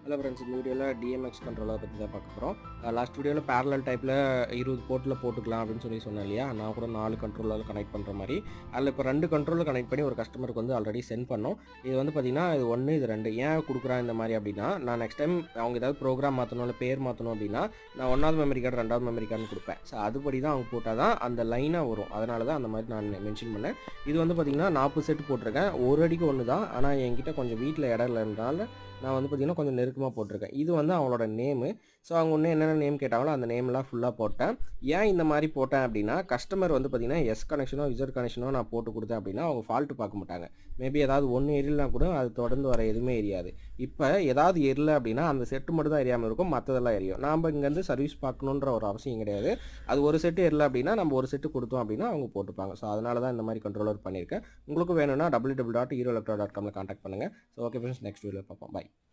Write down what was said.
Hello friends, இந்த வீடியோவில் TMX கண்ட்ரோலரை பற்றி தான் பார்க்க போகிறோம். லாஸ்ட் வீடியோவில் பேரலல் டைப்பில் 20 போர்ட்டில் போட்டுக்கலாம் அப்படின்னு சொன்னேன் இல்லையா. நான் கூட 4 கண்ட்ரோலர் கனெக்ட் பண்ணுற மாதிரி. அதில் இப்போ 2 கண்ட்ரோலர் கனெக்ட் பண்ணி ஒரு கஸ்டமருக்கு வந்து ஆல்ரெடி சென்ட் பண்ணோம். இது வந்து பார்த்திங்கன்னா இது 1 இது 2 ஏன் கொடுக்குறேன் இந்த மாதிரி அப்படின்னா, நான் நெக்ஸ்ட் டைம் அவங்க ஏதாவது ப்ரோக்ராம் மாற்றணும் இல்லை பேர் மாற்றணும் அப்படின்னா நான் 1வது மெமரி கார்டு 2வது மெமரி கார்டுன்னு கொடுப்பேன். ஸோ அதுபடி தான் அவங்க போட்டால் தான் அந்த லைனாக வரும். அதனால தான் அந்த மாதிரி நான் மென்ஷன் பண்ணேன். இது வந்து பார்த்திங்கன்னா 40 செட் போட்டிருக்கேன். ஒரு அடிக்கு 1 தான். ஆனால் என்கிட்ட கொஞ்சம் வீட்டில் இடம் இல்லைன்றனால நான் வந்து பார்த்திங்கன்னா கொஞ்சம் நெருக்கமாக போட்டிருக்கேன். இது வந்து அவங்களோட நேமு. ஸோ அவங்க இன்னும் என்னென்ன நேம் கேட்டாங்களோ அந்த நேம்லாம் ஃபுல்லாக போட்டேன். ஏன் இந்த மாதிரி போட்டேன் அப்படின்னா, கஸ்டமர் வந்து பார்த்திங்கன்னா எஸ் கனெக்ஷனோ இசட் கனெக்ஷனோ நான் போட்டு கொடுத்தேன் அப்படின்னா அவங்க ஃபால்ட்டு பார்க்க மாட்டாங்க. மேபி ஏதாவது ஒன்று எரியலனா கூட அது தொடர்ந்து வர எதுவுமே எரியாது. இப்போ ஏதாவது எரியல அப்படின்னா அந்த செட்டு மட்டும் தான் எரியாமல் இருக்கும், மற்றதெல்லாம் எரியும். நாம் இங்கேருந்து சர்வீஸ் பார்க்கணுன்ற ஒரு அவசியம் கிடையாது. அது ஒரு செட்டு எரியல அப்படின்னா நம்ம ஒரு செட்டு கொடுத்தோம் அப்படின்னா அவங்க போட்டுப்பாங்க. ஸோ அதனால தான் இந்த மாதிரி கண்ட்ரோலர் பண்ணியிருக்கேன். உங்களுக்கு வேணும்னா www.heroelectro.com கான்டாக்ட் பண்ணுங்கள். ஸோ ஓகே ஃப்ரெண்ட்ஸ், நெக்ஸ்ட் வீடியோவில் பார்ப்போம். பை.